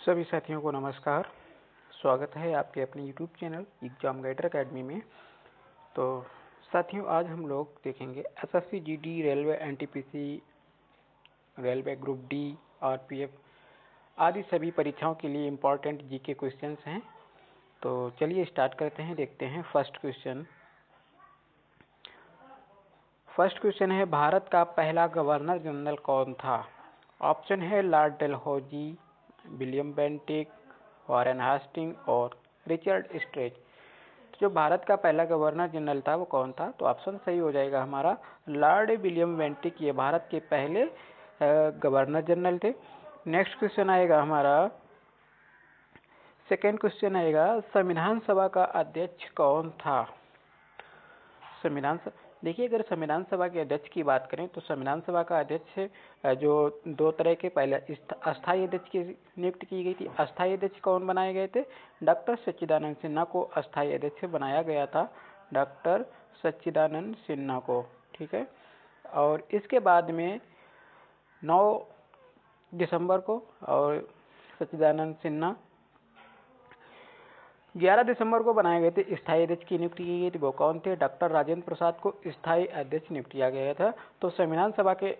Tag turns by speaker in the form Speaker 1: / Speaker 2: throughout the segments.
Speaker 1: सभी साथियों को नमस्कार। स्वागत है आपके अपने YouTube channel Exam Guider Academy में। तो साथियों, आज हम लोग देखेंगे SSC GD, railway NTPC, railway group D, RPF आदि सभी परीक्षाओं के लिए इम्पोर्टेंट जीके क्वेश्चंस हैं। तो चलिए स्टार्ट करते हैं। देखते हैं फर्स्ट क्वेश्चन है, भारत का पहला गवर्नर जनरल कौन था? ऑप्शन है Lord Dalhousie, William Bentinck, Warren Hastings और रिचर्ड स्ट्रेच। तो जो भारत का पहला गवर्नर जनरल था वो कौन था? तो ऑप्शन सही हो जाएगा हमारा लॉर्ड विलियम बेंटिक। ये भारत के पहले गवर्नर जनरल थे। नेक्स्ट क्वेश्चन आएगा हमारा, सेकेंड क्वेश्चन आएगा, संविधान सभा का अध्यक्ष कौन था? देखिए, अगर संविधान सभा के अध्यक्ष की बात करें तो संविधान सभा का अध्यक्ष जो दो तरह के, पहले अस्थायी अध्यक्ष की नियुक्ति की गई थी। अस्थायी अध्यक्ष कौन बनाए गए थे? डॉक्टर सच्चिदानंद सिन्हा को अस्थायी अध्यक्ष बनाया गया था, डॉक्टर सच्चिदानंद सिन्हा को। ठीक है। और इसके बाद में 9 दिसंबर को और सच्चिदानंद सिन्हा 11 दिसंबर को बनाए गए थे। स्थायी अध्यक्ष की नियुक्ति की गई थी। वो कौन थे? डॉक्टर राजेंद्र प्रसाद को स्थायी अध्यक्ष नियुक्त किया गया था। तो संविधान सभा के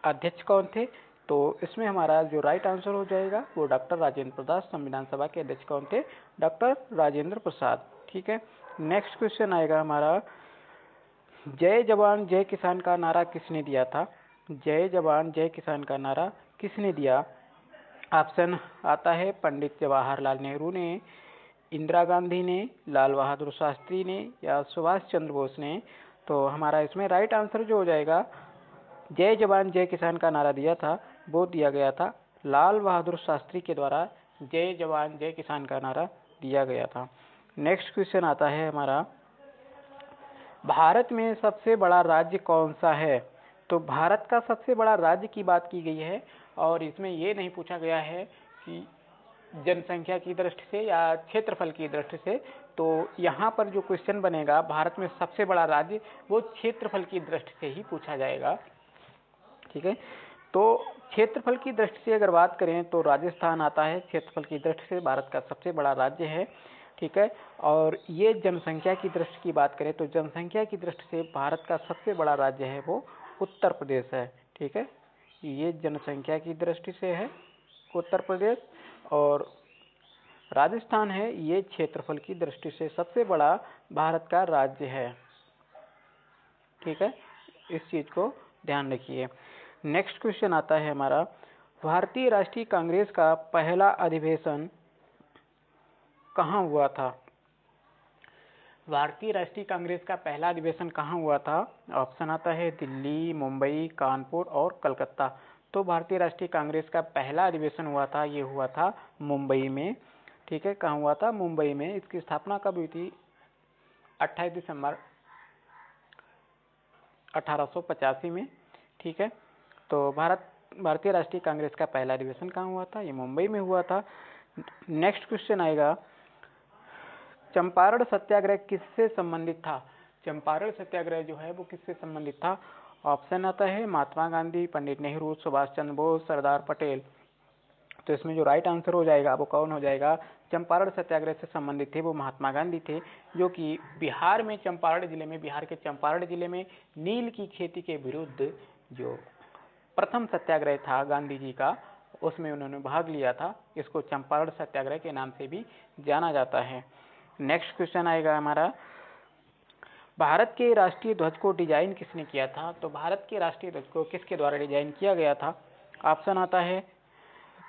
Speaker 1: अध्यक्ष कौन थे? तो इसमें हमारा जो राइट आंसर हो जाएगा वो डॉक्टर राजेंद्र प्रसाद। संविधान सभा के अध्यक्ष कौन थे? डॉक्टर राजेंद्र प्रसाद। ठीक है। नेक्स्ट क्वेश्चन आएगा हमारा, जय जवान जय किसान का नारा किसने दिया था? जय जवान जय किसान का नारा किसने दिया? ऑप्शन आता है पंडित जवाहरलाल नेहरू ने, इंदिरा गांधी ने, लाल बहादुर शास्त्री ने या सुभाष चंद्र बोस ने। तो हमारा इसमें राइट आंसर जो हो जाएगा, जय जवान जय किसान का नारा दिया था वो दिया गया था लाल बहादुर शास्त्री के द्वारा। जय जवान जय किसान का नारा दिया गया था। नेक्स्ट क्वेश्चन आता है हमारा, भारत में सबसे बड़ा राज्य कौन सा है? तो भारत का सबसे बड़ा राज्य की बात की गई है और इसमें ये नहीं पूछा गया है कि जनसंख्या की दृष्टि से या क्षेत्रफल की दृष्टि से। तो यहाँ पर जो क्वेश्चन बनेगा भारत में सबसे बड़ा राज्य, वो क्षेत्रफल की दृष्टि से ही पूछा जाएगा। ठीक है। तो क्षेत्रफल की दृष्टि से अगर बात करें तो राजस्थान आता है, क्षेत्रफल की दृष्टि से भारत का सबसे बड़ा राज्य है। ठीक है। और ये जनसंख्या की दृष्टि की बात करें तो जनसंख्या की दृष्टि से भारत का सबसे बड़ा राज्य है वो उत्तर प्रदेश है। ठीक है। ये जनसंख्या की दृष्टि से है उत्तर प्रदेश, और राजस्थान है ये क्षेत्रफल की दृष्टि से सबसे बड़ा भारत का राज्य है। ठीक है, इस चीज को ध्यान रखिए। नेक्स्ट क्वेश्चन आता है हमारा, भारतीय राष्ट्रीय कांग्रेस का पहला अधिवेशन कहाँ हुआ था? भारतीय राष्ट्रीय कांग्रेस का पहला अधिवेशन कहाँ हुआ था? ऑप्शन आता है दिल्ली, मुंबई, कानपुर और कलकत्ता। तो भारतीय राष्ट्रीय कांग्रेस का पहला अधिवेशन हुआ था, ये हुआ था मुंबई में। ठीक है, कहाँ हुआ था? मुंबई में। इसकी स्थापना कब हुई थी? 28 दिसंबर 1885 में। ठीक है। तो भारतीय राष्ट्रीय कांग्रेस का पहला अधिवेशन कहाँ हुआ था? ये मुंबई में हुआ था। नेक्स्ट क्वेश्चन आएगा, चंपारण सत्याग्रह किससे संबंधित था? चंपारण सत्याग्रह जो है वो किससे संबंधित था? ऑप्शन आता है महात्मा गांधी, पंडित नेहरू, सुभाष चंद्र बोस, सरदार पटेल। तो इसमें जो राइट आंसर हो जाएगा वो कौन हो जाएगा? चंपारण सत्याग्रह से संबंधित थे वो महात्मा गांधी थे, जो कि बिहार में चंपारण जिले में, बिहार के चंपारण जिले में नील की खेती के विरुद्ध जो प्रथम सत्याग्रह था गांधी जी का, उसमें उन्होंने भाग लिया था। इसको चंपारण सत्याग्रह के नाम से भी जाना जाता है। नेक्स्ट क्वेश्चन आएगा हमारा, भारत के राष्ट्रीय ध्वज को डिजाइन किसने किया था? तो भारत के राष्ट्रीय ध्वज को किसके द्वारा डिजाइन किया गया था? ऑप्शन आता है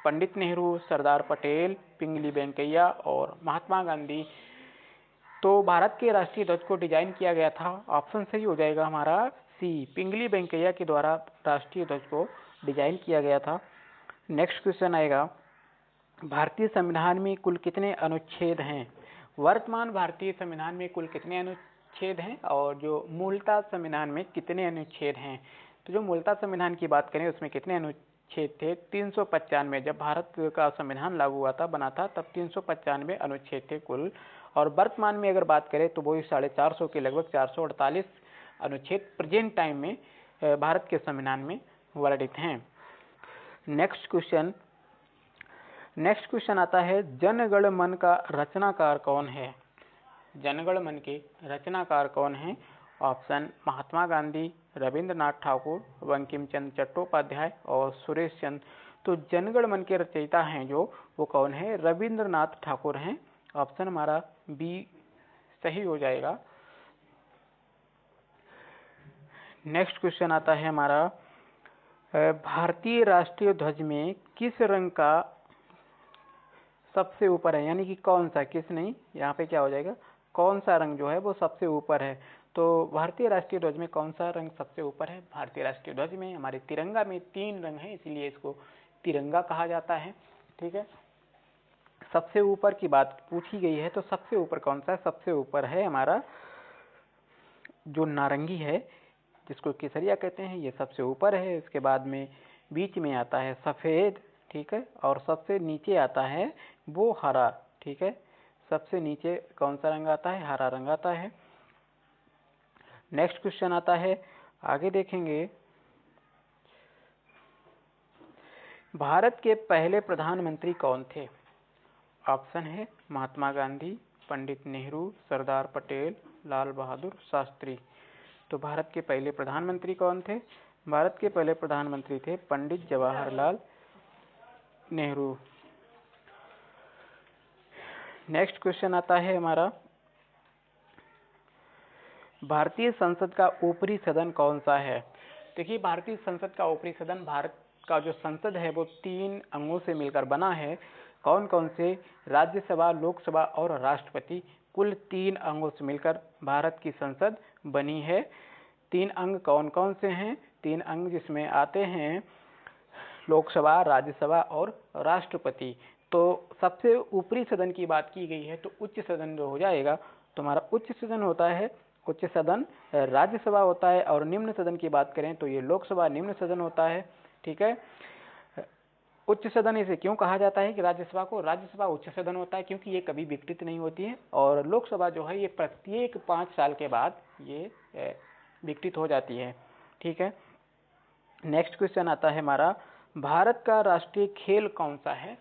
Speaker 1: पंडित नेहरू, सरदार पटेल, पिंगली वेंकैया और महात्मा गांधी। तो भारत के राष्ट्रीय ध्वज को डिजाइन किया गया था, ऑप्शन सही हो जाएगा हमारा सी, पिंगली वेंकैया के द्वारा राष्ट्रीय ध्वज को डिजाइन किया गया था। नेक्स्ट क्वेश्चन आएगा, भारतीय संविधान में कुल कितने अनुच्छेद हैं? वर्तमान भारतीय संविधान में कुल कितने अनुच्छेद हैं और जो मूलतः संविधान में कितने अनुच्छेद हैं? तो जो मूलतः संविधान की बात करें उसमें कितने अनुच्छेद थे? 395। जब भारत का संविधान लागू हुआ था, बना था, तब 395 अनुच्छेद थे कुल। और वर्तमान में अगर बात करें तो वही 450 के लगभग 448 अनुच्छेद प्रेजेंट टाइम में भारत के संविधान में वर्णित हैं। नेक्स्ट क्वेश्चन, नेक्स्ट क्वेश्चन आता है, जन गण मन का रचनाकार कौन है? जन गण मन के रचनाकार कौन है? ऑप्शन महात्मा गांधी, रविंद्रनाथ ठाकुर, बंकिम चंद्र चट्टोपाध्याय और सुरेश चंद्र। तो जनगण मन के रचयिता हैं जो, वो कौन है? रविंद्रनाथ ठाकुर हैं। ऑप्शन हमारा बी सही हो जाएगा। नेक्स्ट क्वेश्चन आता है हमारा, भारतीय राष्ट्रीय ध्वज में किस रंग का सबसे ऊपर है? यानी कि कौन सा, किस नहीं, यहाँ पे क्या हो जाएगा, कौन सा रंग जो है वो सबसे ऊपर है। तो भारतीय राष्ट्रीय ध्वज में कौन सा रंग सबसे ऊपर है? भारतीय राष्ट्रीय ध्वज में, हमारे तिरंगा में 3 रंग हैं, इसलिए इसको तिरंगा कहा जाता है। ठीक है, सबसे ऊपर की बात पूछी गई है, तो सबसे ऊपर कौन सा है? सबसे ऊपर है हमारा जो नारंगी है, जिसको केसरिया कहते हैं, ये सबसे ऊपर है। इसके बाद में बीच में आता है सफ़ेद, ठीक है, और सबसे नीचे आता है वो हरा। ठीक है, सबसे नीचे कौन सा रंग आता है? हरा रंग आता है। नेक्स्ट क्वेश्चन आता है, आगे देखेंगे, भारत के पहले प्रधानमंत्री कौन थे? ऑप्शन है महात्मा गांधी, पंडित नेहरू, सरदार पटेल, लाल बहादुर शास्त्री। तो भारत के पहले प्रधानमंत्री कौन थे? भारत के पहले प्रधानमंत्री थे पंडित जवाहरलाल नेहरू। नेक्स्ट क्वेश्चन आता है हमारा, भारतीय संसद का ऊपरी सदन कौन सा है? देखिए, भारतीय संसद का ऊपरी सदन, भारत का जो संसद है वो 3 अंगों से मिलकर बना है। कौन कौन से? राज्यसभा, लोकसभा और राष्ट्रपति, कुल 3 अंगों से मिलकर भारत की संसद बनी है। 3 अंग कौन कौन से हैं? 3 अंग जिसमें आते हैं लोकसभा, राज्यसभा और राष्ट्रपति। तो सबसे ऊपरी सदन की बात की गई है, तो उच्च सदन जो हो जाएगा, तो हमारा उच्च सदन होता है, उच्च सदन राज्यसभा होता है, और निम्न सदन की बात करें तो ये लोकसभा निम्न सदन होता है। ठीक है, उच्च सदन इसे क्यों कहा जाता है कि राज्यसभा को राज्यसभा उच्च सदन होता है? क्योंकि ये कभी विघटित नहीं होती है, और लोकसभा जो है ये प्रत्येक 5 साल के बाद ये विघटित हो जाती है। ठीक है, नेक्स्ट क्वेश्चन आता है हमारा, भारत का राष्ट्रीय खेल कौन सा है?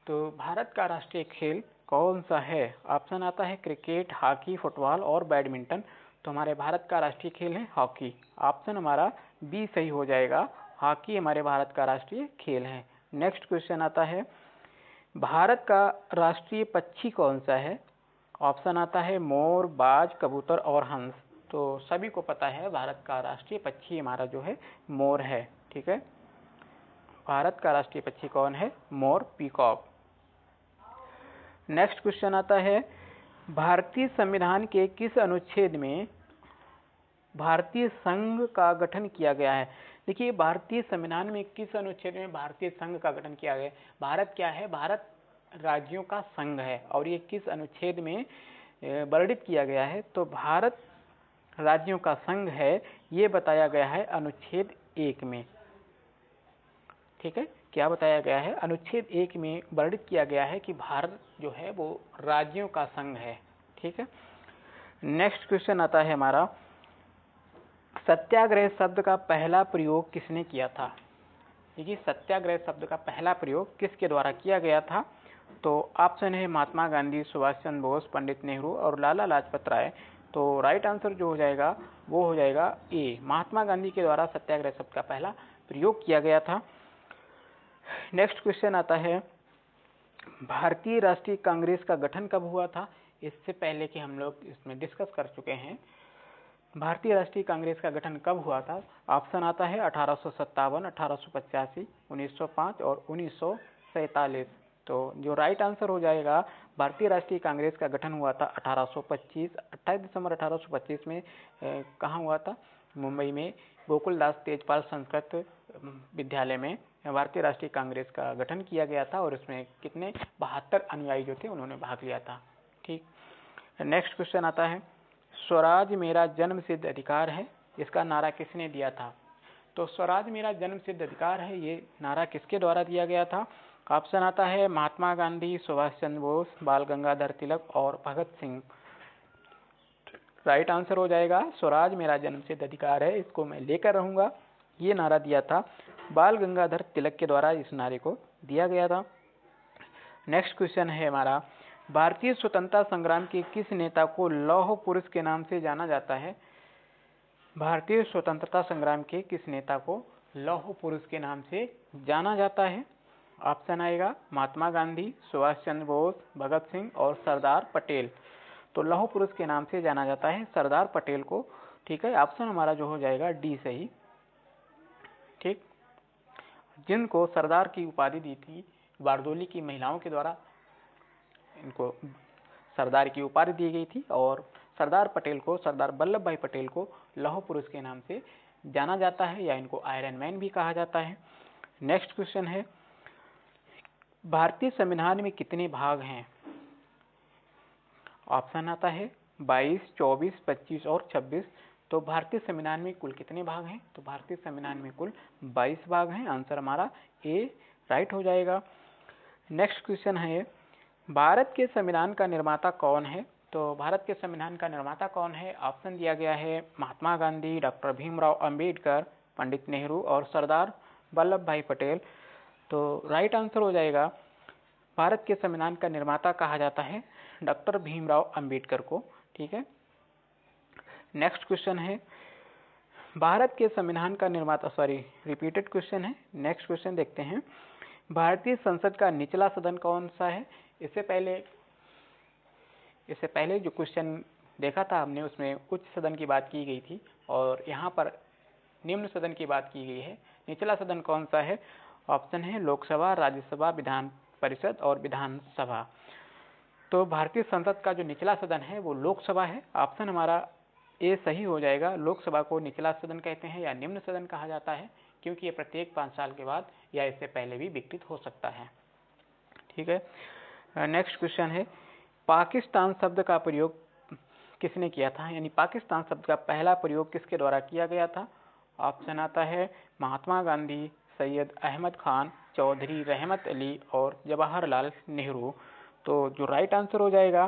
Speaker 1: तो भारत का राष्ट्रीय खेल कौन सा है? ऑप्शन आता है क्रिकेट, हॉकी, फुटबॉल और बैडमिंटन। तो हमारे भारत का राष्ट्रीय खेल है हॉकी। ऑप्शन हमारा बी सही हो जाएगा, हॉकी हमारे भारत का राष्ट्रीय खेल है। नेक्स्ट क्वेश्चन आता है, भारत का राष्ट्रीय पक्षी कौन सा है? ऑप्शन आता है मोर, बाज, कबूतर और हंस। तो सभी को पता है भारत का राष्ट्रीय पक्षी हमारा जो है मोर है। ठीक है, भारत का राष्ट्रीय पक्षी कौन है? मोर, पीकॉक। नेक्स्ट क्वेश्चन आता है, भारतीय संविधान के किस अनुच्छेद में भारतीय संघ का गठन किया गया है? देखिए, भारतीय संविधान में किस अनुच्छेद में भारतीय संघ का गठन किया गया है? भारत क्या है? भारत राज्यों का संघ है, और ये किस अनुच्छेद में वर्णित किया गया है? तो भारत राज्यों का संघ है, ये बताया गया है अनुच्छेद 1 में। ठीक है, क्या बताया गया है? अनुच्छेद 1 में वर्णित किया गया है कि भारत जो है वो राज्यों का संघ है। ठीक है, नेक्स्ट क्वेश्चन आता है हमारा, सत्याग्रह शब्द का पहला प्रयोग किसने किया था? देखिए, सत्याग्रह शब्द का पहला प्रयोग किसके द्वारा किया गया था? तो ऑप्शन है महात्मा गांधी, सुभाष चंद्र बोस, पंडित नेहरू और लाला लाजपत राय। तो राइट आंसर जो हो जाएगा वो हो जाएगा ए, महात्मा गांधी के द्वारा सत्याग्रह शब्द का पहला प्रयोग किया गया था। नेक्स्ट क्वेश्चन आता है, भारतीय राष्ट्रीय कांग्रेस का गठन कब हुआ था? इससे पहले कि हम लोग इसमें डिस्कस कर चुके हैं, भारतीय राष्ट्रीय कांग्रेस का गठन कब हुआ था? ऑप्शन आता है 1857, 1885, 1905 और 1947। तो जो राइट आंसर हो जाएगा, भारतीय राष्ट्रीय कांग्रेस का गठन हुआ था 1825, 28 दिसंबर 1825 में। कहाँ हुआ था? मुंबई में गोकुलदास तेजपाल संस्कृत विद्यालय में भारतीय राष्ट्रीय कांग्रेस का गठन किया गया था, और इसमें कितने 72 अनुयायी जो थे उन्होंने भाग लिया था। ठीक, नेक्स्ट क्वेश्चन आता है, स्वराज मेरा जन्म सिद्ध अधिकार है, इसका नारा किसने दिया था? तो स्वराज मेरा जन्म सिद्ध अधिकार है, ये नारा किसके द्वारा दिया गया था? ऑप्शन आता है महात्मा गांधी, सुभाष चंद्र बोस, बाल गंगाधर तिलक और भगत सिंह। राइट आंसर हो जाएगा स्वराज मेरा जन्म सिद्ध अधिकार है, इसको मैं लेकर रहूंगा, ये नारा दिया था बाल गंगाधर तिलक के द्वारा, इस नारे को दिया गया था। नेक्स्ट क्वेश्चन है हमारा, भारतीय स्वतंत्रता संग्राम के किस नेता को लौह पुरुष के नाम से जाना जाता है? भारतीय स्वतंत्रता संग्राम के किस नेता को लौह पुरुष के नाम से जाना जाता है? ऑप्शन आएगा महात्मा गांधी, सुभाष चंद्र बोस, भगत सिंह और सरदार पटेल। तो लौह पुरुष के नाम से जाना जाता है सरदार पटेल को। ठीक है, ऑप्शन हमारा जो हो जाएगा डी सही। ठीक, जिनको सरदार की उपाधि दी थी बारदोली की महिलाओं के द्वारा, इनको सरदार की उपाधि दी गई थी और सरदार पटेल को, सरदार वल्लभ भाई पटेल को लौह पुरुष के नाम से जाना जाता है या इनको आयरन मैन भी कहा जाता है। नेक्स्ट क्वेश्चन है, भारतीय संविधान में कितने भाग हैं? ऑप्शन आता है 22, 24, 25 और 26। तो भारतीय संविधान में कुल कितने भाग हैं? तो भारतीय संविधान में कुल 22 भाग हैं। आंसर हमारा ए राइट हो जाएगा। नेक्स्ट क्वेश्चन है, भारत के संविधान का निर्माता कौन है? तो भारत के संविधान का निर्माता कौन है? ऑप्शन दिया गया है महात्मा गांधी, डॉक्टर भीमराव अंबेडकर, पंडित नेहरू और सरदार वल्लभ भाई पटेल। तो राइट आंसर हो जाएगा, भारत के संविधान का निर्माता कहा जाता है डॉक्टर भीमराव अंबेडकर को। ठीक है, नेक्स्ट क्वेश्चन है, भारत के संविधान का निर्माता, रिपीटेड क्वेश्चन है। नेक्स्ट क्वेश्चन देखते हैं, भारतीय संसद का निचला सदन कौन सा है? इससे पहले जो क्वेश्चन देखा था हमने, उसमें उच्च सदन की बात की गई थी और यहाँ पर निम्न सदन की बात की गई है। निचला सदन कौन सा है? ऑप्शन है लोकसभा, राज्यसभा, विधान परिषद और विधानसभा। तो भारतीय संसद का जो निचला सदन है वो लोकसभा है। ऑप्शन हमारा ए सही हो जाएगा। लोकसभा को निचला सदन कहते हैं या निम्न सदन कहा जाता है, क्योंकि ये प्रत्येक 5 साल के बाद या इससे पहले भी विघटित हो सकता है। ठीक है, नेक्स्ट क्वेश्चन है, पाकिस्तान शब्द का प्रयोग किसने किया था? यानी पाकिस्तान शब्द का पहला प्रयोग किसके द्वारा किया गया था? ऑप्शन आता है महात्मा गांधी, सैयद अहमद खान, चौधरी रहमत अली और जवाहरलाल नेहरू। तो जो राइट आंसर हो जाएगा,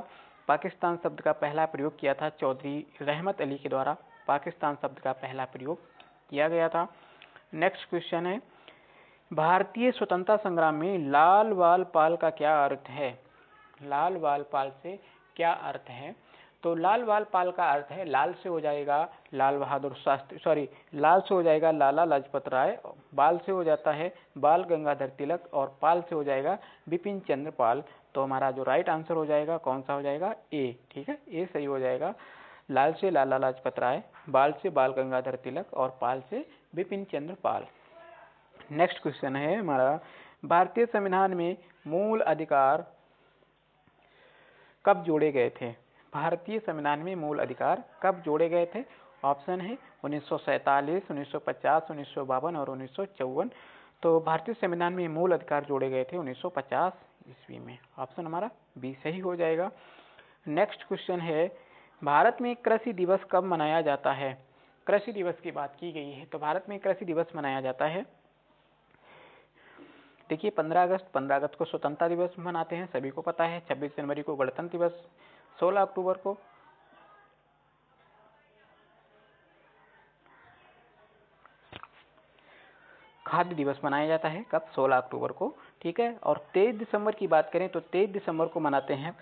Speaker 1: पाकिस्तान शब्द का पहला प्रयोग किया था चौधरी रहमत अली के द्वारा। पाकिस्तान शब्द का पहला प्रयोग किया गया था। नेक्स्ट क्वेश्चन है, भारतीय स्वतंत्रता संग्राम में लाल बाल पाल का क्या अर्थ है? लाल बाल पाल से क्या अर्थ है? तो लाल बाल पाल का अर्थ है, लाल से हो जाएगा लाल बहादुर शास्त्री, लाल से हो जाएगा लाला लाजपत राय, बाल से हो जाता है बाल गंगाधर तिलक और पाल से हो जाएगा बिपिन चंद्र पाल। तो हमारा जो राइट आंसर हो जाएगा कौन सा हो जाएगा? ए। ठीक है, ए सही हो जाएगा। लाल से लाला लाजपत राय, बाल से बाल गंगाधर तिलक और पाल से बिपिन चंद्र पाल। नेक्स्ट क्वेश्चन है हमारा, भारतीय संविधान में मूल अधिकार कब जोड़े गए थे? भारतीय संविधान में मूल अधिकार कब जोड़े गए थे? ऑप्शन है 1947, 1950, 1952 और 1954। तो भारतीय संविधान में मूल अधिकार जोड़े गए थे 1950 ईस्वी में। ऑप्शन हमारा बी सही हो जाएगा। नेक्स्ट क्वेश्चन है, भारत में कृषि दिवस कब मनाया जाता है? कृषि दिवस की बात की गई है, तो भारत में कृषि दिवस मनाया जाता है, देखिए 15 अगस्त को स्वतंत्रता दिवस मनाते हैं, सभी को पता है। 26 जनवरी को गणतंत्र दिवस, 16 अक्टूबर को खाद्य दिवस मनाया जाता है। कब? 16 अक्टूबर को। ठीक है, और 23 दिसंबर की बात करें तो 23 दिसंबर को मनाते हैं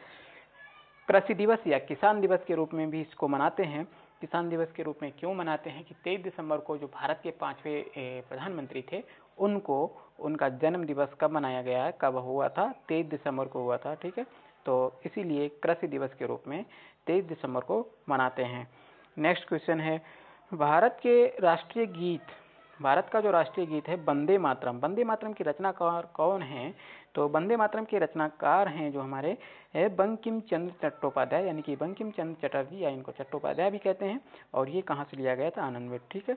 Speaker 1: कृषि दिवस या किसान दिवस के रूप में भी इसको मनाते हैं। किसान दिवस के रूप में क्यों मनाते हैं कि 23 दिसंबर को जो भारत के 5वें प्रधानमंत्री थे, उनको उनका जन्म दिवस कब मनाया गया है, कब हुआ था? 23 दिसंबर को हुआ था। ठीक है, तो इसीलिए कृषि दिवस के रूप में 23 दिसंबर को मनाते हैं। नेक्स्ट क्वेश्चन है, भारत के राष्ट्रीय गीत, भारत का जो राष्ट्रीय गीत है वंदे मातरम, वंदे मातरम की रचनाकार कौन है? तो वंदे मातरम के रचनाकार हैं जो हमारे बंकिम चंद्र चट्टोपाध्याय, यानी कि बंकिम चंद्र चटर्जी या इनको चट्टोपाध्याय भी कहते हैं। और ये कहाँ से लिया गया था? आनंद में। ठीक है,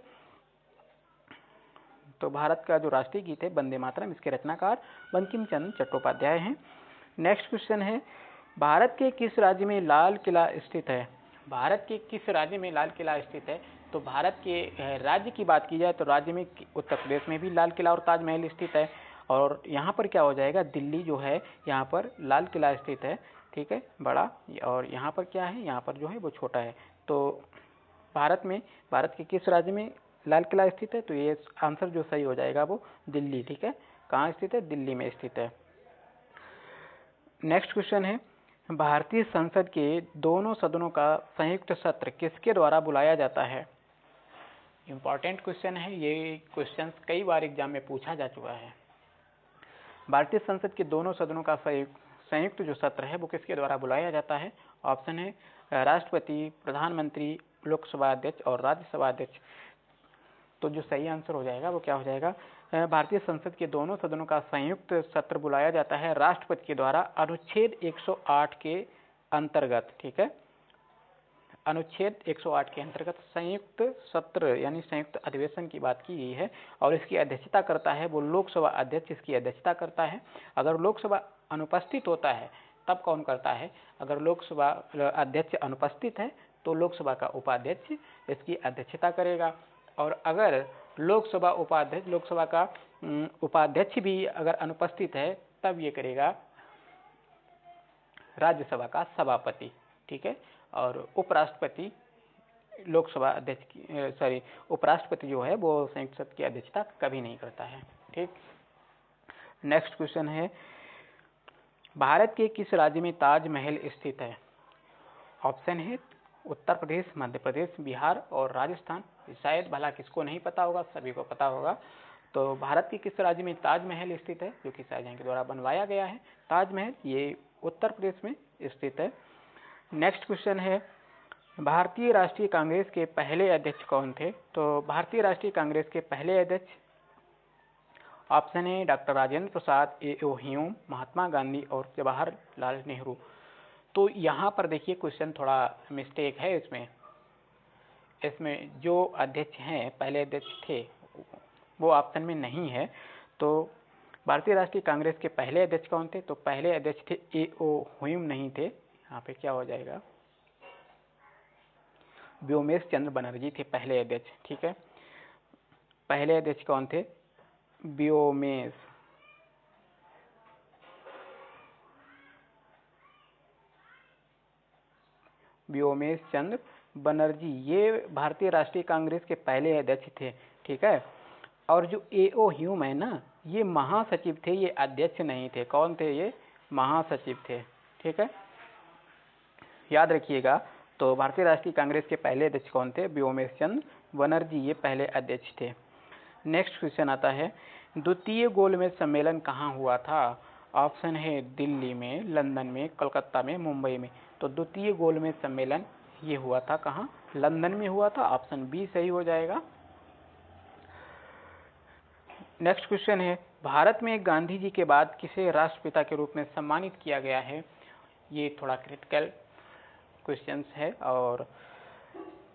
Speaker 1: तो भारत का जो राष्ट्रीय गीत है वंदे मातरम, इसके रचनाकार बंकिम चंद्र चट्टोपाध्याय हैं। नेक्स्ट क्वेश्चन है, भारत के किस राज्य में लाल किला स्थित है? भारत के किस राज्य में लाल किला स्थित है? तो भारत के राज्य की बात की जाए तो राज्य में उत्तर प्रदेश में भी लाल किला और ताजमहल स्थित है। और यहाँ पर क्या हो जाएगा? दिल्ली जो है यहाँ पर लाल किला स्थित है। ठीक है, बड़ा, और यहाँ पर क्या है? यहाँ पर जो है वो छोटा है। तो भारत के किस राज्य में लाल किला स्थित है? तो ये आंसर जो सही हो जाएगा वो दिल्ली। ठीक है, कहाँ स्थित है? दिल्ली में स्थित है। नेक्स्ट क्वेश्चन है, भारत नेक्स्ट क्वेश्चन है, भारतीय संसद के दोनों सदनों का संयुक्त सत्र किसके द्वारा बुलाया जाता है? इंपॉर्टेंट क्वेश्चन है, ये क्वेश्चन कई बार एग्जाम में पूछा जा चुका है। भारतीय संसद के दोनों सदनों का संयुक्त जो सत्र है वो किसके द्वारा बुलाया जाता है? ऑप्शन है राष्ट्रपति, प्रधानमंत्री, लोकसभा अध्यक्ष और राज्यसभा अध्यक्ष। तो जो सही आंसर हो जाएगा वो क्या हो जाएगा? भारतीय संसद के दोनों सदनों का संयुक्त सत्र बुलाया जाता है राष्ट्रपति के द्वारा अनुच्छेद 108 के अंतर्गत। ठीक है, अनुच्छेद 108 के अंतर्गत संयुक्त सत्र यानी संयुक्त अधिवेशन की बात की गई है और इसकी अध्यक्षता करता है वो लोकसभा अध्यक्ष इसकी अध्यक्षता करता है। अगर लोकसभा अनुपस्थित होता है तब कौन करता है? अगर लोकसभा अध्यक्ष अनुपस्थित है तो लोकसभा का उपाध्यक्ष इसकी अध्यक्षता करेगा और अगर लोकसभा का उपाध्यक्ष भी अगर अनुपस्थित है तब ये करेगा राज्यसभा का सभापति। ठीक है, और उपराष्ट्रपति लोकसभा अध्यक्ष उपराष्ट्रपति जो है वो संयुक्त सत्र की अध्यक्षता कभी नहीं करता है। ठीक, नेक्स्ट क्वेश्चन है, भारत के किस राज्य में ताजमहल स्थित है? ऑप्शन है उत्तर प्रदेश, मध्य प्रदेश, बिहार और राजस्थान। शायद भला किसको नहीं पता होगा, सभी को पता होगा। तो भारत के किस राज्य में ताजमहल स्थित है जो कि शाहजहां के द्वारा बनवाया गया है? ताजमहल ये उत्तर प्रदेश में स्थित है। नेक्स्ट क्वेश्चन है, भारतीय राष्ट्रीय कांग्रेस के पहले अध्यक्ष कौन थे? तो भारतीय राष्ट्रीय कांग्रेस के पहले अध्यक्ष ऑप्शन है doctor Rajendra Prasad, A.O.. Hume, Mahatma Gandhi और जवाहरलाल नेहरू। तो यहाँ पर देखिए क्वेश्चन थोड़ा मिस्टेक है इसमें जो अध्यक्ष हैं पहले अध्यक्ष थे वो ऑप्शन में नहीं है। तो भारतीय राष्ट्रीय कांग्रेस के पहले अध्यक्ष कौन थे? तो पहले अध्यक्ष थे ए.ओ. ह्यूम नहीं थे, यहाँ पे क्या हो जाएगा? व्योमेश चंद्र बनर्जी थे पहले अध्यक्ष। ठीक है, पहले अध्यक्ष कौन थे? व्योमेश चंद्र बनर्जी ये भारतीय राष्ट्रीय कांग्रेस के पहले अध्यक्ष थे। ठीक है, और जो ए.ओ. ह्यूम है ना ये महासचिव थे, ये अध्यक्ष नहीं थे। कौन थे? ये महासचिव थे। ठीक है, याद रखिएगा। तो भारतीय राष्ट्रीय कांग्रेस के पहले अध्यक्ष कौन थे? व्योमेश चंद्र बनर्जी ये पहले अध्यक्ष थे। नेक्स्ट क्वेश्चन आता है, द्वितीय गोलमेज सम्मेलन कहाँ हुआ था? ऑप्शन है दिल्ली में, लंदन में, कलकत्ता में, मुंबई में। तो द्वितीय गोलमेज सम्मेलन ये हुआ था कहाँ? लंदन में हुआ था। ऑप्शन बी सही हो जाएगा। नेक्स्ट क्वेश्चन है, भारत में गांधी जी के बाद किसे राष्ट्रपिता के रूप में सम्मानित किया गया है? ये थोड़ा क्रिटिकल क्वेश्चन है और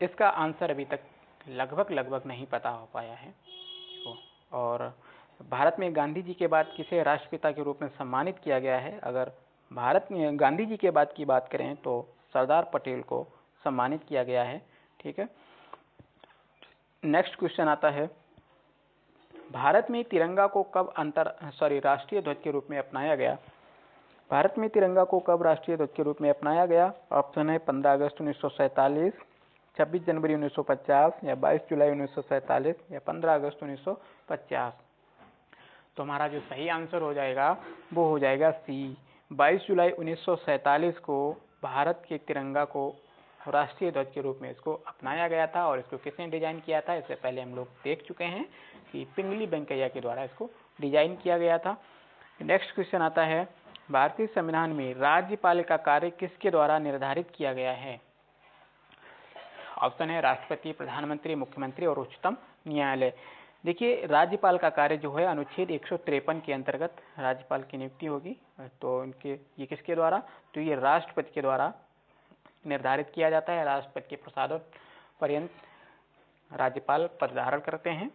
Speaker 1: इसका आंसर अभी तक लगभग नहीं पता हो पाया है। और भारत में गांधी जी के बाद किसे राष्ट्रपिता के रूप में सम्मानित किया गया है? अगर भारत में गांधी जी के बाद की बात करें तो सरदार पटेल को सम्मानित किया गया है। ठीक है, नेक्स्ट क्वेश्चन आता है, भारत में तिरंगा को कब राष्ट्रीय ध्वज के रूप में अपनाया गया? भारत में तिरंगा को कब राष्ट्रीय ध्वज के रूप में अपनाया गया? ऑप्शन है 15 अगस्त 1947, 26 जनवरी 1950 या 22 जुलाई 1947 या 15 अगस्त 1950। तो हमारा जो सही आंसर हो जाएगा वो हो जाएगा सी, 22 जुलाई 1947 को भारत के तिरंगा को राष्ट्रीय ध्वज के रूप में इसको अपनाया गया था। और इसको किसने डिजाइन किया था? इससे पहले हम लोग देख चुके हैं कि पिंगली वेंकैया के द्वारा इसको डिजाइन किया गया था। नेक्स्ट क्वेश्चन आता है, भारतीय संविधान में राज्यपाल का कार्य किसके द्वारा निर्धारित किया गया है? ऑप्शन है राष्ट्रपति, प्रधानमंत्री, मुख्यमंत्री और उच्चतम न्यायालय। देखिए राज्यपाल का कार्य जो है अनुच्छेद 153 के अंतर्गत राज्यपाल की नियुक्ति होगी। तो ये किसके द्वारा? तो ये राष्ट्रपति के द्वारा निर्धारित किया जाता है। राष्ट्रपति के प्रसाद पर्यंत राज्यपाल पद धारण करते हैं।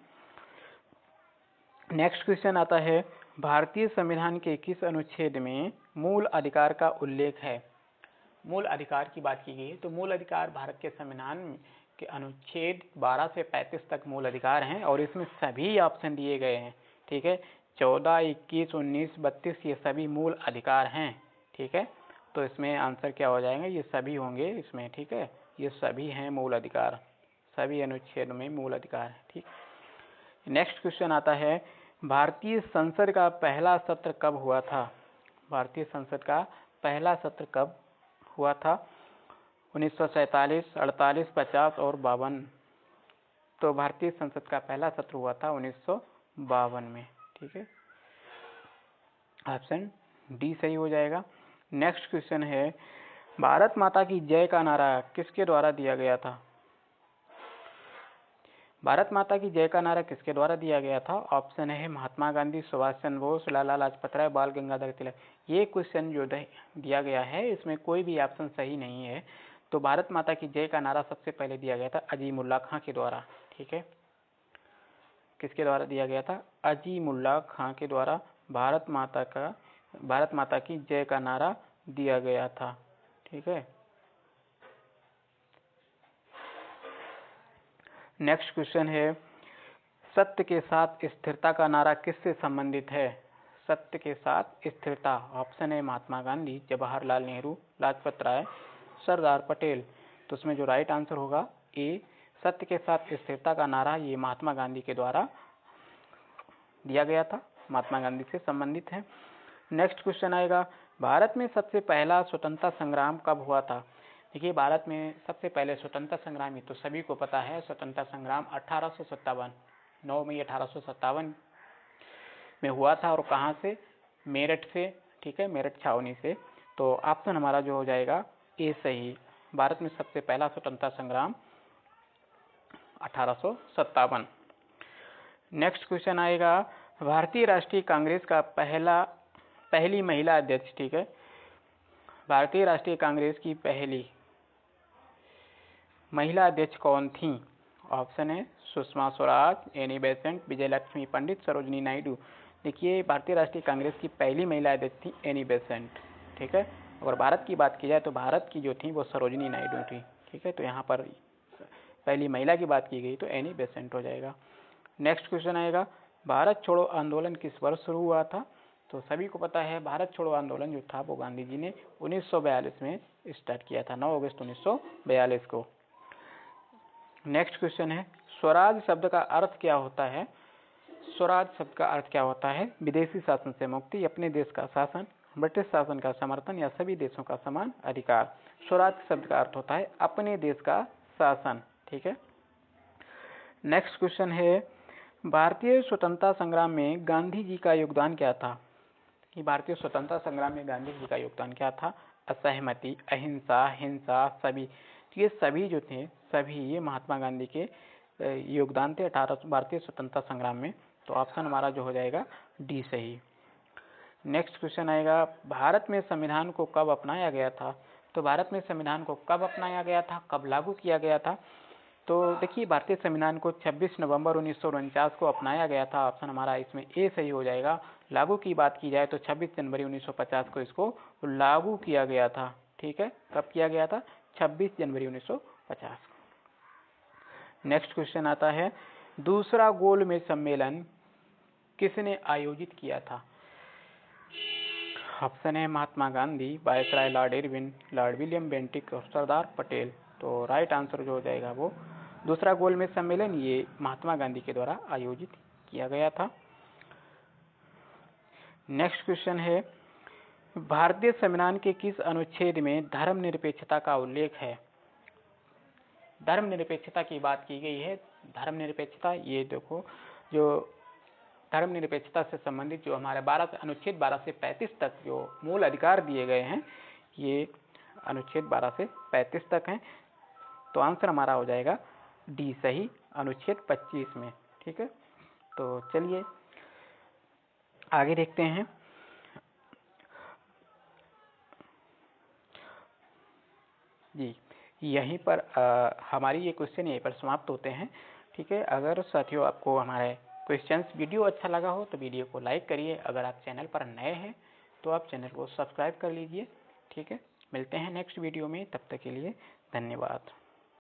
Speaker 1: नेक्स्ट क्वेश्चन आता है, भारतीय संविधान के किस अनुच्छेद में मूल अधिकार का उल्लेख है? मूल अधिकार की बात की गई है। तो मूल अधिकार भारत के संविधान के अनुच्छेद 12 से 35 तक मूल अधिकार हैं और इसमें सभी ऑप्शन दिए गए हैं। ठीक है, 14, 21, 19, 32 ये सभी मूल अधिकार हैं। ठीक है, तो इसमें आंसर क्या हो जाएगा? ये सभी होंगे इसमें। ठीक है, ये सभी हैं मूल अधिकार, सभी अनुच्छेद में मूल अधिकार है। ठीक, नेक्स्ट क्वेश्चन आता है, भारतीय संसद का पहला सत्र कब हुआ था? भारतीय संसद का पहला सत्र कब हुआ था? 1947, 48, 50 और 52। तो भारतीय संसद का पहला सत्र हुआ था 1952 में। ठीक है, ऑप्शन डी सही हो जाएगा। नेक्स्ट क्वेश्चन है, भारत माता की जय का नारा किसके द्वारा दिया गया था? भारत माता की जय का नारा किसके द्वारा दिया गया था? ऑप्शन है महात्मा गांधी, सुभाष चंद्र बोस, लाला लाजपत राय, बाल गंगाधर तिलक। ये क्वेश्चन जो दिया गया है इसमें कोई भी ऑप्शन सही नहीं है। तो भारत माता की जय का नारा सबसे पहले दिया गया था अजीमुल्ला खां के द्वारा। ठीक है, किसके द्वारा दिया गया था? अजीमुल्ला खां के द्वारा भारत माता की जय का नारा दिया गया था। ठीक है, नेक्स्ट क्वेश्चन है, सत्य के साथ स्थिरता का नारा किससे संबंधित है? सत्य के साथ स्थिरता। ऑप्शन है महात्मा गांधी, जवाहरलाल नेहरू, लाजपत राय, सरदार पटेल। तो उसमें जो राइट आंसर होगा ए, सत्य के साथ स्थिरता का नारा ये महात्मा गांधी के द्वारा दिया गया था, महात्मा गांधी से संबंधित है। नेक्स्ट क्वेश्चन आएगा, भारत में सबसे पहला स्वतंत्रता संग्राम कब हुआ था? देखिए, भारत में सबसे पहले स्वतंत्रता संग्राम तो सभी को पता है, स्वतंत्रता संग्राम 1857, 9 मई 1857 में हुआ था। और कहाँ से? मेरठ से। ठीक है, मेरठ छावनी से। तो ऑप्शन हमारा जो हो जाएगा ए सही। भारत में सबसे पहला स्वतंत्रता संग्राम 1857। नेक्स्ट क्वेश्चन आएगा, भारतीय राष्ट्रीय कांग्रेस का पहली महिला अध्यक्ष। ठीक है, भारतीय राष्ट्रीय कांग्रेस की पहली महिला अध्यक्ष कौन थी? ऑप्शन है सुषमा स्वराज, एनी बेसेंट, विजय लक्ष्मी पंडित, सरोजनी नायडू। देखिए, भारतीय राष्ट्रीय कांग्रेस की पहली महिला अध्यक्ष थी एनी बेसेंट। ठीक है, अगर भारत की बात की जाए तो भारत की जो थी वो सरोजनी नायडू थी। ठीक है, तो यहाँ पर पहली महिला की बात की गई तो एनी बेसेंट हो जाएगा। नेक्स्ट क्वेश्चन आएगा, भारत छोड़ो आंदोलन किस वर्ष शुरू हुआ था? तो सभी को पता है, भारत छोड़ो आंदोलन जो था वो गांधी जी ने 1942 में स्टार्ट किया था, 9 अगस्त 1942 को। नेक्स्ट क्वेश्चन है, स्वराज शब्द का अर्थ क्या होता है? स्वराज शब्द का अर्थ क्या होता है? विदेशी शासन से मुक्ति, अपने देश का शासन, ब्रिटिश शासन का समर्थन या सभी देशों का समान अधिकार। स्वराज शब्द का अर्थ होता है अपने देश का शासन। ठीक है, नेक्स्ट क्वेश्चन है, भारतीय स्वतंत्रता संग्राम में गांधी जी का योगदान क्या था? कि भारतीय स्वतंत्रता संग्राम में गांधी जी का योगदान क्या था? असहमति, अहिंसा, हिंसा, सभी। ये सभी जो थे सभी ये महात्मा गांधी के योगदान थे भारतीय स्वतंत्रता संग्राम में। तो ऑप्शन हमारा जो हो जाएगा डी सही। नेक्स्ट क्वेश्चन आएगा, भारत में संविधान को कब अपनाया गया था? तो भारत में संविधान को कब अपनाया गया था, कब लागू किया गया था? तो देखिए, भारतीय संविधान को 26 नवंबर 1949 को अपनाया गया था। ऑप्शन हमारा इसमें ए सही हो जाएगा। लागू की बात की जाए तो 26 जनवरी 1950 को इसको लागू किया गया था। ठीक है, कब किया गया था? 26 जनवरी 1950। नेक्स्ट क्वेश्चन आता है, दूसरा गोलमेज सम्मेलन किसने आयोजित किया था? ऑप्शन है Mahatma Gandhi, viceroy Lord Irwin, Lord William Bentinck और सरदार पटेल। तो राइट आंसर जो हो जाएगा वो दूसरा गोलमेज सम्मेलन ये महात्मा गांधी के द्वारा आयोजित किया गया था। नेक्स्ट क्वेश्चन है, भारतीय संविधान के किस अनुच्छेद में धर्मनिरपेक्षता का उल्लेख है? धर्मनिरपेक्षता की बात की गई है। धर्मनिरपेक्षता ये देखो, जो धर्मनिरपेक्षता से संबंधित जो हमारे अनुच्छेद 12 से 35 तक जो मूल अधिकार दिए गए हैं ये अनुच्छेद 12 से 35 तक हैं। तो आंसर हमारा हो जाएगा डी सही, अनुच्छेद 25 में। ठीक है, तो चलिए आगे देखते हैं। जी, यहीं पर हमारी ये क्वेश्चन यहीं पर समाप्त होते हैं। ठीक है, अगर साथियों आपको हमारे क्वेश्चंस वीडियो अच्छा लगा हो तो वीडियो को लाइक करिए। अगर आप चैनल पर नए हैं तो आप चैनल को सब्सक्राइब कर लीजिए। ठीक है, मिलते हैं नेक्स्ट वीडियो में, तब तक के लिए धन्यवाद।